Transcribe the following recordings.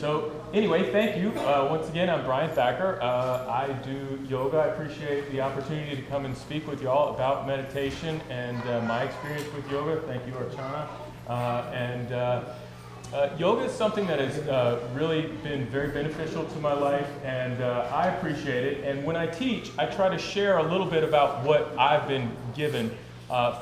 So anyway, thank you. Once again, I'm Brian Thacker. I do yoga. I appreciate the opportunity to come and speak with you all about meditation and my experience with yoga. Thank you, Archana. Yoga is something that has really been very beneficial to my life, and I appreciate it. And when I teach, I try to share a little bit about what I've been given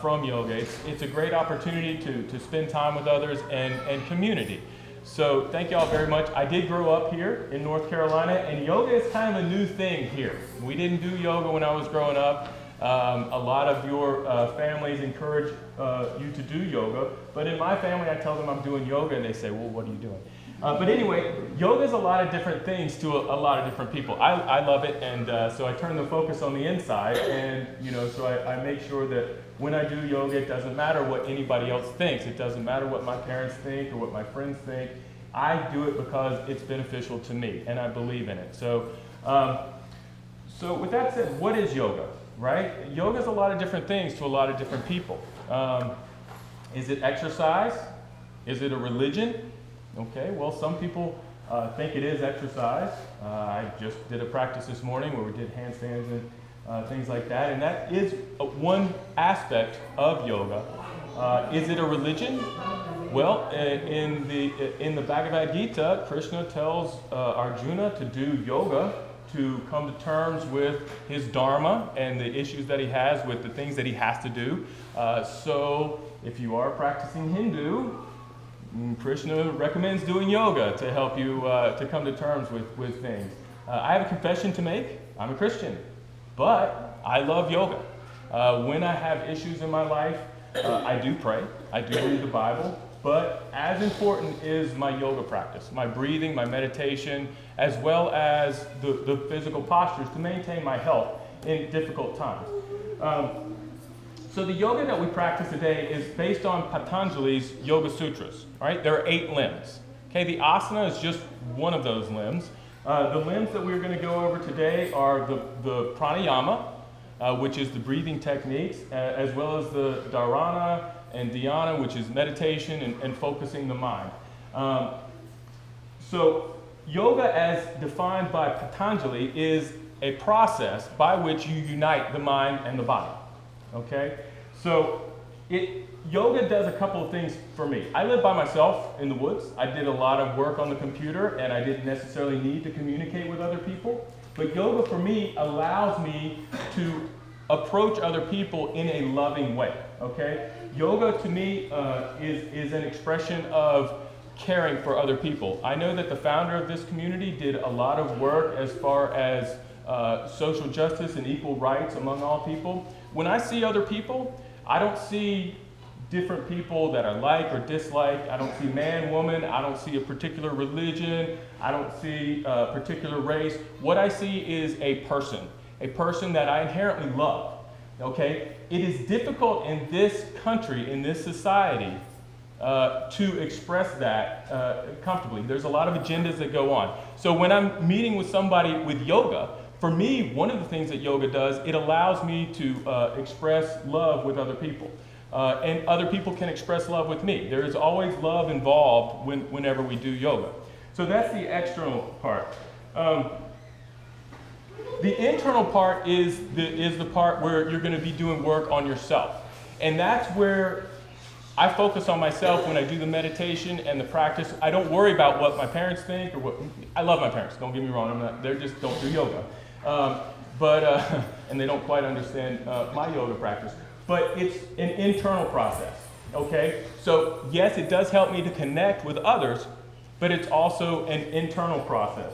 from yoga. It's a great opportunity to spend time with others and community. So thank you all very much. I did grow up here in North Carolina, and yoga is kind of a new thing here. We didn't do yoga when I was growing up. A lot of your families encourage you to do yoga, but in my family I tell them I'm doing yoga and they say, well, what are you doing? But anyway, yoga is a lot of different things to a lot of different people. I love it, and so I turn the focus on the inside, and so I make sure that when I do yoga, it doesn't matter what anybody else thinks. It doesn't matter what my parents think or what my friends think. I do it because it's beneficial to me, and I believe in it. So with that said, what is yoga, right? Yoga is a lot of different things to a lot of different people. Is it exercise? Is it a religion? Okay, well, some people think it is exercise. I just did a practice this morning where we did handstands and things like that, and that is one aspect of yoga. Is it a religion? Well, in the Bhagavad Gita, Krishna tells Arjuna to do yoga to come to terms with his dharma and the issues that he has with the things that he has to do. So if you are practicing Hindu, Krishna recommends doing yoga to help you to come to terms with things. I have a confession to make. I'm a Christian, but I love yoga. When I have issues in my life, I do pray. I do read the Bible. But as important is my yoga practice, my breathing, my meditation, as well as the physical postures to maintain my health in difficult times. So the yoga that we practice today is based on Patanjali's Yoga Sutras, right? There are 8 limbs. Okay, the asana is just one of those limbs. The limbs that we're going to go over today are the pranayama, which is the breathing techniques, as well as the dharana and dhyana, which is meditation and focusing the mind. So yoga, as defined by Patanjali, is a process by which you unite the mind and the body. Okay, so yoga does a couple of things for me. I live by myself in the woods. I did a lot of work on the computer, and I didn't necessarily need to communicate with other people. But yoga for me allows me to approach other people in a loving way. Okay, yoga to me is an expression of caring for other people. I know that the founder of this community did a lot of work as far as social justice and equal rights among all people. When I see other people, I don't see different people that I like or dislike. I don't see man, woman. I don't see a particular religion. I don't see a particular race. What I see is a person that I inherently love. Okay? It is difficult in this country, in this society, to express that comfortably. There's a lot of agendas that go on. So when I'm meeting with somebody with yoga, for me, one of the things that yoga does, it allows me to express love with other people. And other people can express love with me. There is always love involved whenever we do yoga. So that's the external part. The internal part is the part where you're going to be doing work on yourself. And that's where I focus on myself when I do the meditation and the practice. I don't worry about what my parents think or what. I love my parents, don't get me wrong. They just don't do yoga. And they don't quite understand my yoga practice. But it's an internal process, okay? So yes, it does help me to connect with others, but it's also an internal process.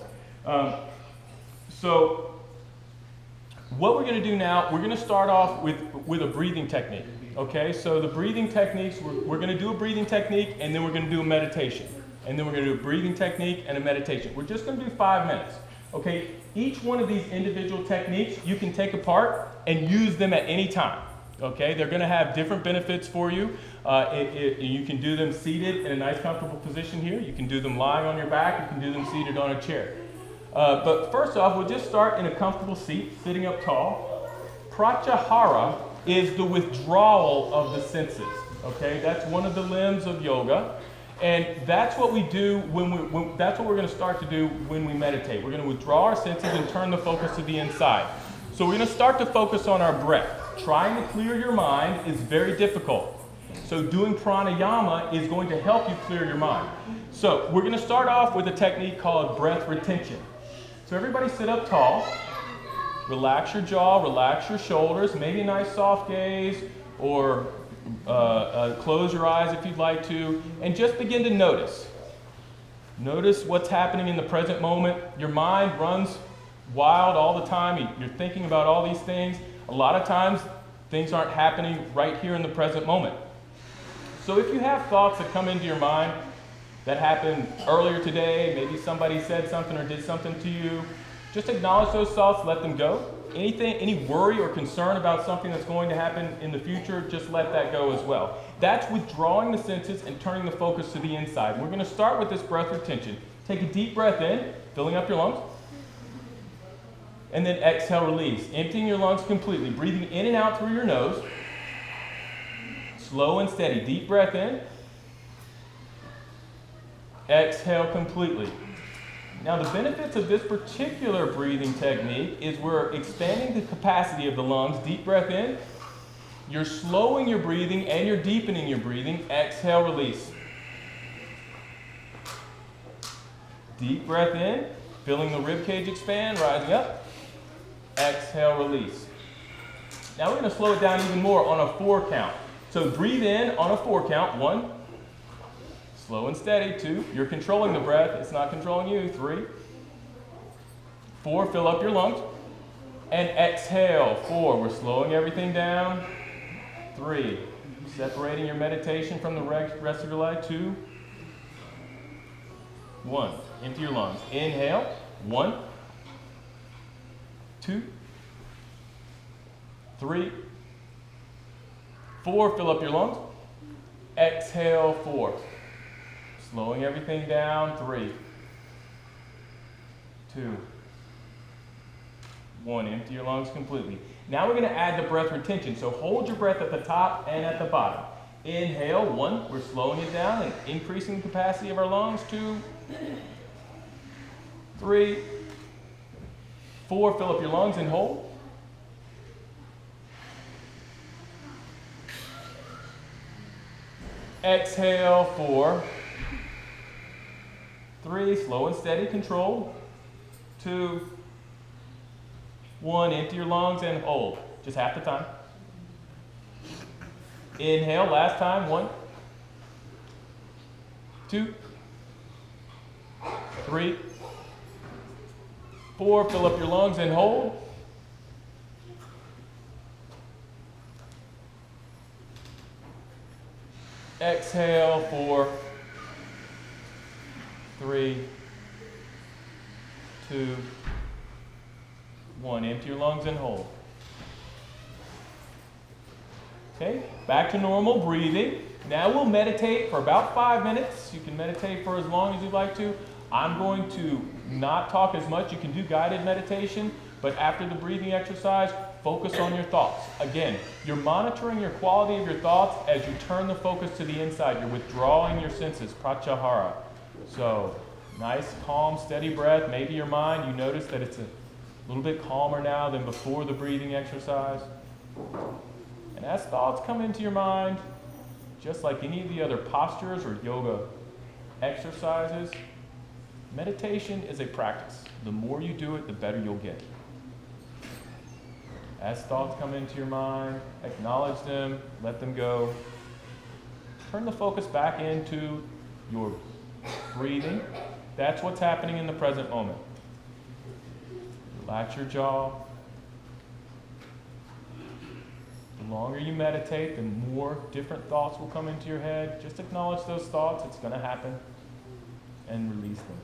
So what we're going to do now, we're going to start off with a breathing technique, okay? So the breathing techniques, we're going to do a breathing technique, and then we're going to do a meditation. And then we're going to do a breathing technique and a meditation. We're just going to do 5 minutes, okay? Each one of these individual techniques you can take apart and use them at any time, okay? They're going to have different benefits for you. You can do them seated in a nice comfortable position here. You can do them lying on your back. You can do them seated on a chair. But first off, we'll just start in a comfortable seat, sitting up tall. Pratyahara is the withdrawal of the senses, okay? That's one of the limbs of yoga. And that's what we do that's what we're going to start to do when we meditate. We're going to withdraw our senses and turn the focus to the inside. So we're going to start to focus on our breath. Trying to clear your mind is very difficult. So doing pranayama is going to help you clear your mind. So we're going to start off with a technique called breath retention. So everybody sit up tall. Relax your jaw, relax your shoulders, maybe a nice soft gaze, or close your eyes if you'd like to, and just begin to notice. Notice what's happening in the present moment. Your mind runs wild all the time. You're thinking about all these things. A lot of times, things aren't happening right here in the present moment. So if you have thoughts that come into your mind that happened earlier today, maybe somebody said something or did something to you, just acknowledge those thoughts, let them go. Any worry or concern about something that's going to happen in the future, just let that go as well. That's withdrawing the senses and turning the focus to the inside. We're going to start with this breath retention. Take a deep breath in, filling up your lungs. And then exhale, release. Emptying your lungs completely. Breathing in and out through your nose. Slow and steady. Deep breath in. Exhale completely. Now the benefits of this particular breathing technique is we're expanding the capacity of the lungs. Deep breath in. You're slowing your breathing and you're deepening your breathing. Exhale, release. Deep breath in, feeling the rib cage expand, rising up. Exhale, release. Now we're going to slow it down even more on a 4 count. So breathe in on a 4 count. 1. Slow and steady. 2. You're controlling the breath. It's not controlling you. 3. 4. Fill up your lungs. And exhale. 4. We're slowing everything down. 3. Separating your meditation from the rest of your life. 2. 1. Empty your lungs. Inhale. 1. 2. 3. 4. Fill up your lungs. Exhale. 4. Slowing everything down. 3. 2. 1. Empty your lungs completely. Now we're going to add the breath retention. So hold your breath at the top and at the bottom. Inhale. 1. We're slowing it down and increasing the capacity of our lungs. 2. 3. 4. Fill up your lungs and hold. Exhale. 4. 3. Slow and steady. Control. 2. 1. Empty your lungs and hold. Just half the time. Inhale. Last time. 1. 2. 3. 4. Fill up your lungs and hold. Exhale. 4. 3. 2. 1. Empty your lungs and hold. Okay, back to normal breathing. Now we'll meditate for about 5 minutes. You can meditate for as long as you'd like to. I'm going to not talk as much. You can do guided meditation, but after the breathing exercise, focus on your thoughts. Again, you're monitoring your quality of your thoughts as you turn the focus to the inside. You're withdrawing your senses, pratyahara. So, nice, calm, steady breath. Maybe your mind, you notice that it's a little bit calmer now than before the breathing exercise. And as thoughts come into your mind, just like any of the other postures or yoga exercises, meditation is a practice. The more you do it, the better you'll get. As thoughts come into your mind, acknowledge them, let them go. Turn the focus back into your breathing. That's what's happening in the present moment. Relax your jaw. The longer you meditate, the more different thoughts will come into your head. Just acknowledge those thoughts. It's going to happen. And release them.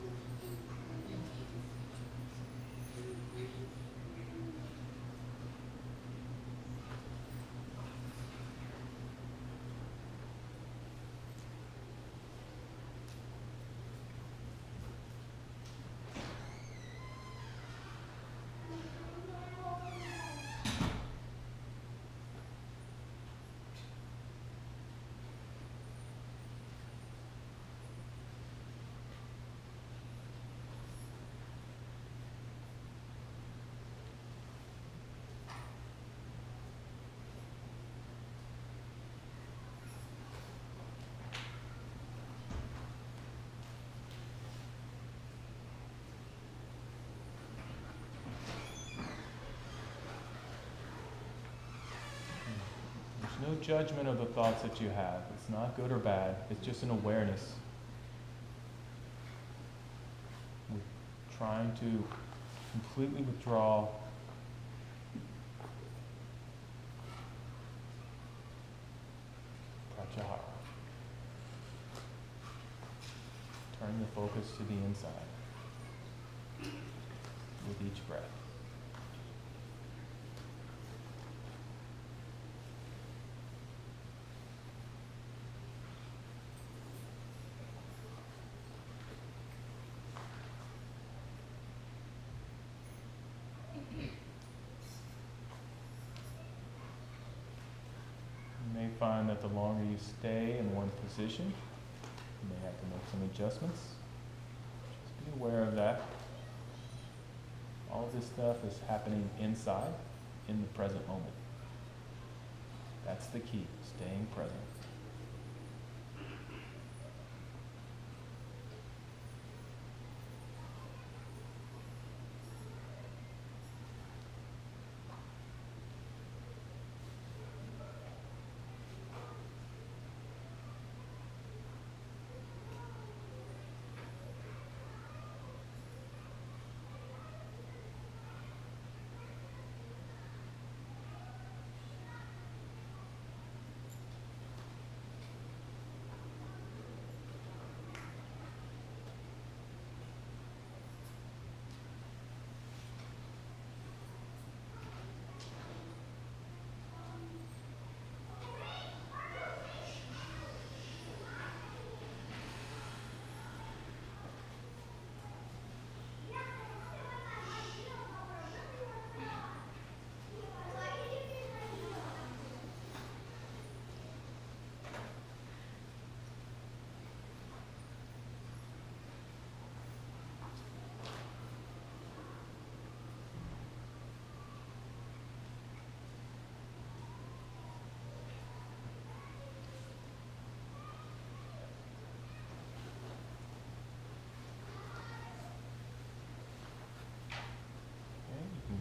no judgment of the thoughts that you have. It's not good or bad. It's just an awareness. We're trying to completely withdraw. Pranayama. Turn the focus to the inside with each breath. You may find that the longer you stay in one position, you may have to make some adjustments. Just be aware of that. All this stuff is happening inside, in the present moment. That's the key, staying present.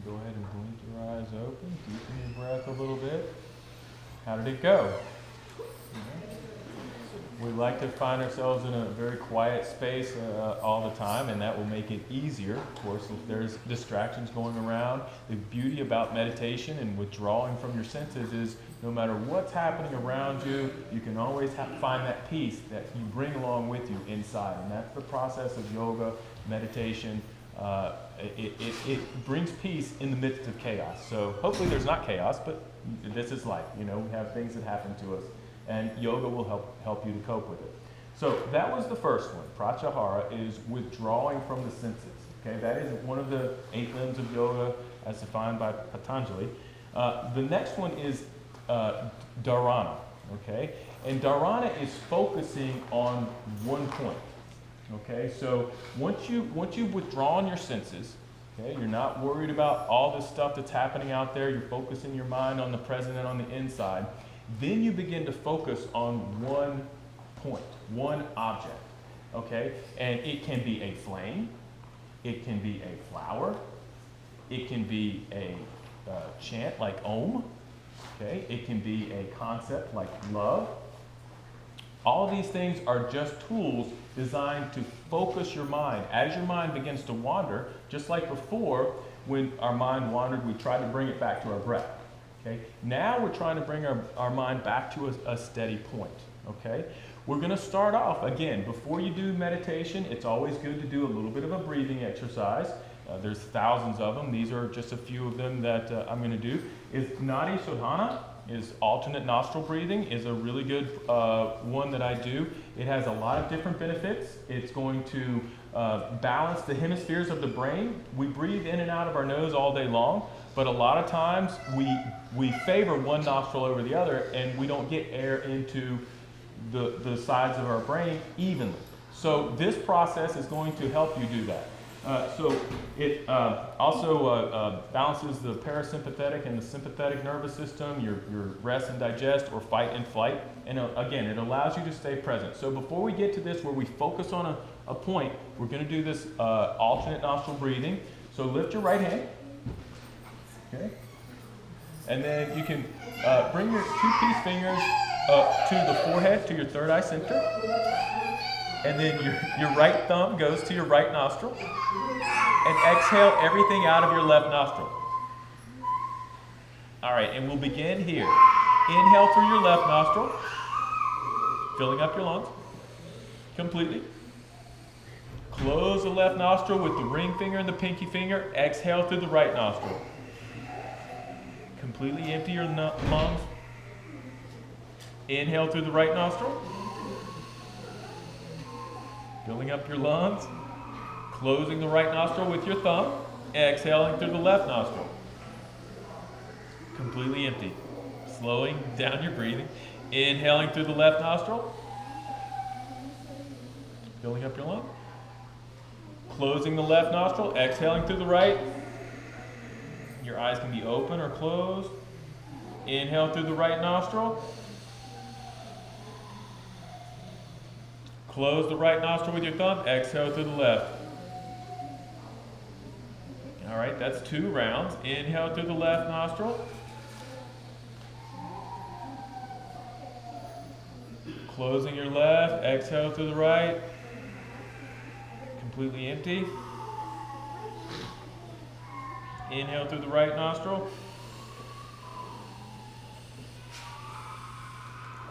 Go ahead and blink your eyes open, deepen your breath a little bit. How did it go? We like to find ourselves in a very quiet space all the time, and that will make it easier. Of course, if there's distractions going around, the beauty about meditation and withdrawing from your senses is no matter what's happening around you, you can always find that peace that you bring along with you inside. And that's the process of yoga, meditation. It brings peace in the midst of chaos. So hopefully there's not chaos, but this is life. You know, we have things that happen to us, and yoga will help you to cope with it. So that was the first one. Pratyahara is withdrawing from the senses. Okay, that is one of the 8 limbs of yoga as defined by Patanjali. The next one is dharana. Okay, and dharana is focusing on one point. Okay, so once you've withdrawn your senses, okay, you're not worried about all this stuff that's happening out there, you're focusing your mind on the present and on the inside, then you begin to focus on one point, one object, okay? And it can be a flame, it can be a flower, it can be a chant like Om, okay? It can be a concept like love. All of these things are just tools designed to focus your mind. As your mind begins to wander, just like before, when our mind wandered, we tried to bring it back to our breath. Okay? Now we're trying to bring our mind back to a steady point. Okay? We're going to start off, again, before you do meditation, it's always good to do a little bit of a breathing exercise. There's thousands of them. These are just a few of them that I'm going to do. Is Nadi Shodhana, is alternate nostril breathing, is a really good one that I do. It has a lot of different benefits. It's going to balance the hemispheres of the brain. We breathe in and out of our nose all day long, but a lot of times we favor one nostril over the other, and we don't get air into the sides of our brain evenly. So this process is going to help you do that. So it also balances the parasympathetic and the sympathetic nervous system, your rest and digest, or fight and flight. And again, it allows you to stay present. So before we get to this where we focus on a point, we're going to do this alternate nostril breathing. So lift your right hand. Okay. And then you can bring your two peace fingers up to the forehead, to your third eye center. And then your right thumb goes to your right nostril. And exhale everything out of your left nostril. All right, and we'll begin here. Inhale through your left nostril, filling up your lungs completely. Close the left nostril with the ring finger and the pinky finger. Exhale through the right nostril. Completely empty your lungs. Inhale through the right nostril. Filling up your lungs. Closing the right nostril with your thumb. Exhaling through the left nostril. Completely empty. Slowing down your breathing. Inhaling through the left nostril. Filling up your lung. Closing the left nostril. Exhaling through the right. Your eyes can be open or closed. Inhale through the right nostril. Close the right nostril with your thumb. Exhale through the left. All right, that's 2 rounds. Inhale through the left nostril. Closing your left. Exhale through the right. Completely empty. Inhale through the right nostril.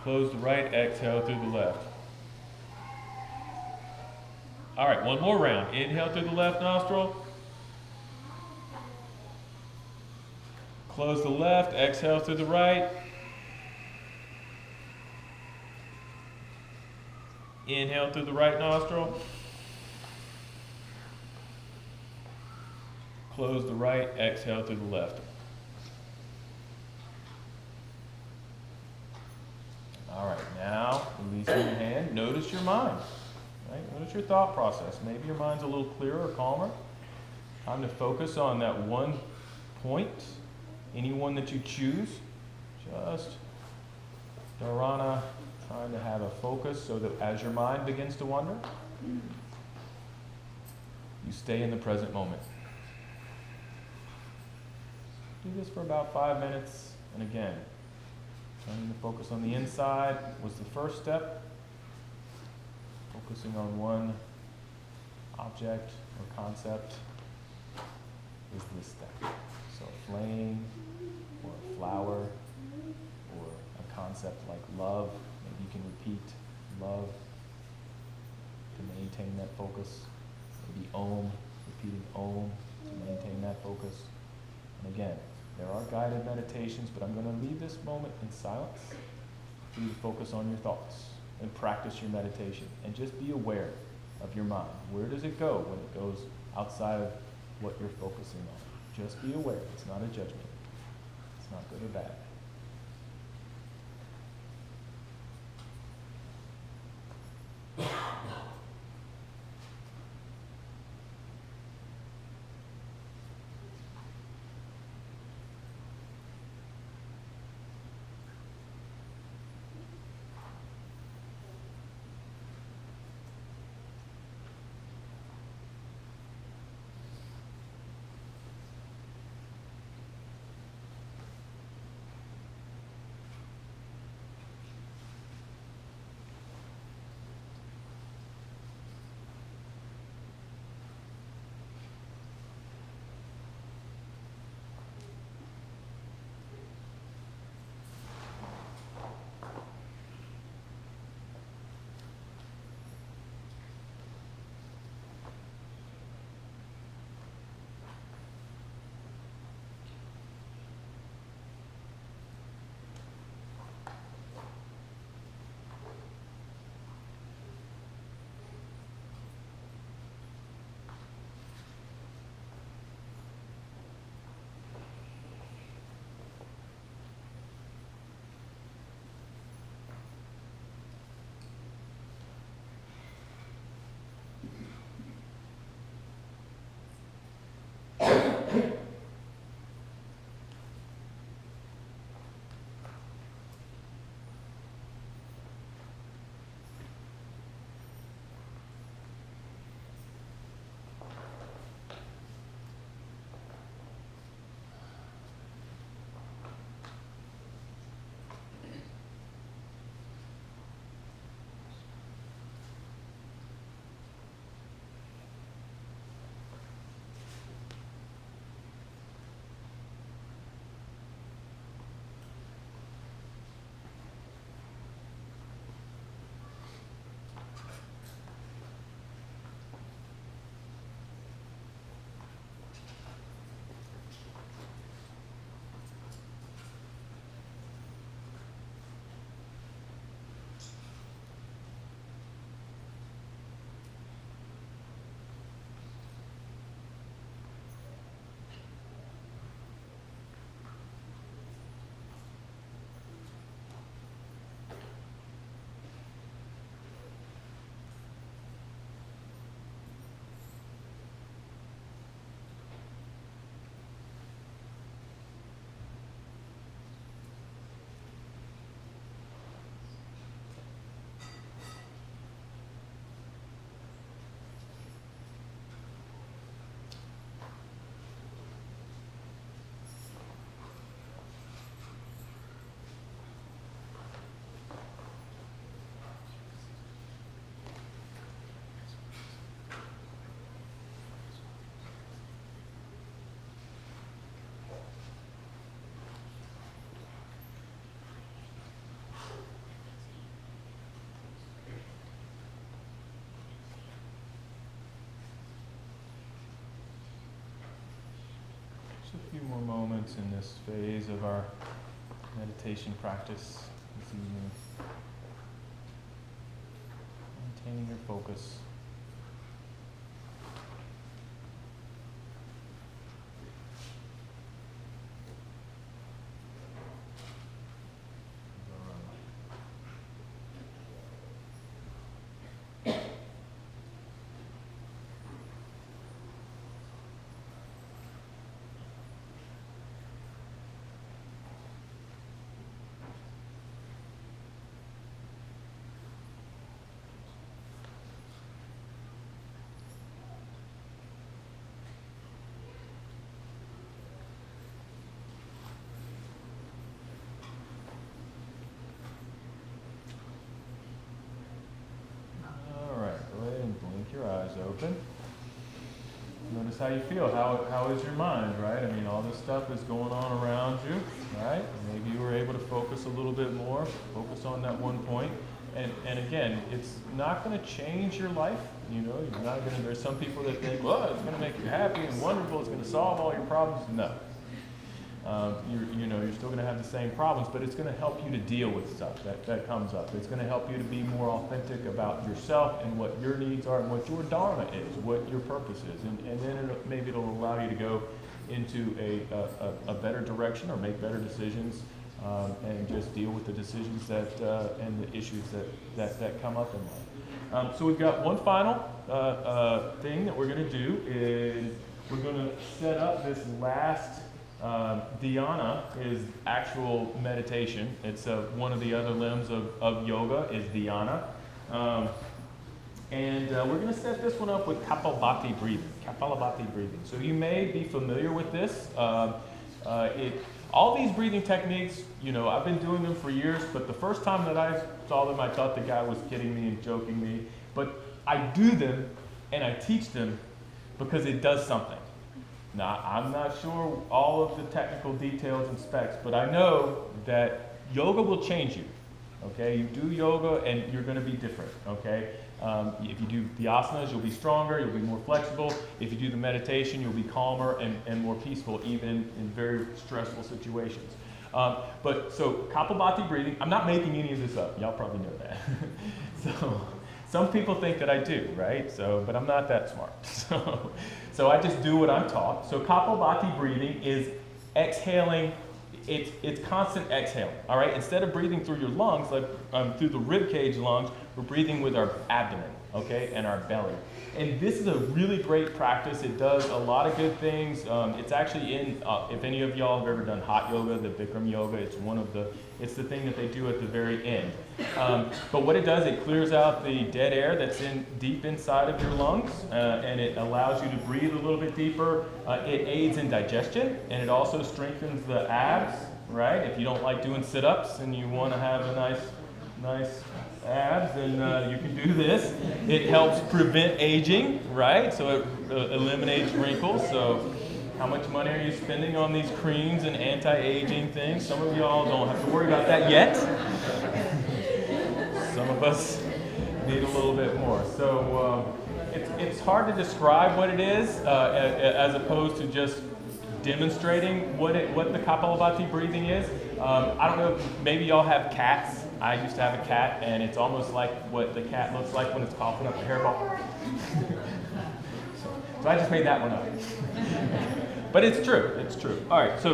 Close the right. Exhale through the left. All right, one more round. Inhale through the left nostril. Close the left. Exhale through the right. Inhale through the right nostril. Close the right. Exhale through the left. All right, now releasing your hand. Notice your mind. Right? Notice your thought process. Maybe your mind's a little clearer or calmer. Time to focus on that one point, any one that you choose. Just dharana, trying to have a focus so that as your mind begins to wander, you stay in the present moment. Do this for about 5 minutes, and again, trying to focus on the inside was the first step. Focusing on one object or concept is this step. So a flame, or a flower, or a concept like love. Maybe you can repeat love to maintain that focus. Maybe Om, repeating Om to maintain that focus. And again, there are guided meditations, but I'm going to leave this moment in silence for you to focus on your thoughts and practice your meditation. And just be aware of your mind. Where does it go when it goes outside of what you're focusing on? Just be aware. It's not a judgment. It's not good or bad. more moments in this phase of our meditation practice this evening. Maintaining your focus. Your eyes open. Notice how you feel. How is your mind, right? I mean, all this stuff is going on around you, right? Maybe you were able to focus a little bit more, focus on that one point. And again, it's not going to change your life. You know, you're not going to, there's some people that think, well, it's going to make you happy and wonderful, it's going to solve all your problems. No. You're still going to have the same problems, but it's going to help you to deal with stuff that comes up. It's going to help you to be more authentic about yourself and what your needs are and what your dharma is, what your purpose is. And then maybe it'll allow you to go into a better direction or make better decisions and just deal with the decisions and the issues that come up in life. So we've got one final thing that we're going to do is we're going to set up this last dhyana is actual meditation. It's one of the other limbs of yoga is dhyana. And we're going to set this one up with Kapalabhati breathing. So you may be familiar with this. All these breathing techniques, I've been doing them for years, but the first time that I saw them, I thought the guy was kidding me and joking me. But I do them and I teach them because it does something. Now, I'm not sure all of the technical details and specs, but I know that yoga will change you, okay? You do yoga and you're going to be different, okay? If you do the asanas, you'll be stronger, you'll be more flexible. If you do the meditation, you'll be calmer and more peaceful, even in very stressful situations. So Kapalabhati breathing, I'm not making any of this up. Y'all probably know that. So some people think that I do, right? But I'm not that smart. So I just do what I'm taught. So Kapalabhati breathing is exhaling. It's constant exhaling, all right? Instead of breathing through your lungs, like through the rib cage lungs, we're breathing with our abdomen, okay, and our belly. And this is a really great practice. It does a lot of good things. It's actually if any of y'all have ever done hot yoga, the Bikram yoga, it's the thing that they do at the very end. But what it does, it clears out the dead air that's deep inside of your lungs, and it allows you to breathe a little bit deeper. It aids in digestion, and it also strengthens the abs, right? If you don't like doing sit-ups and you want to have a nice abs, then you can do this. It helps prevent aging, right? So it eliminates wrinkles. So how much money are you spending on these creams and anti-aging things? Some of y'all don't have to worry about that yet. Some of us need a little bit more. So it's hard to describe what it is as opposed to just demonstrating what the Kapalabhati breathing is. I don't know, maybe y'all have cats. I used to have a cat, and it's almost like what the cat looks like when it's coughing up a hairball. So I just made that one up. But it's true. All right, so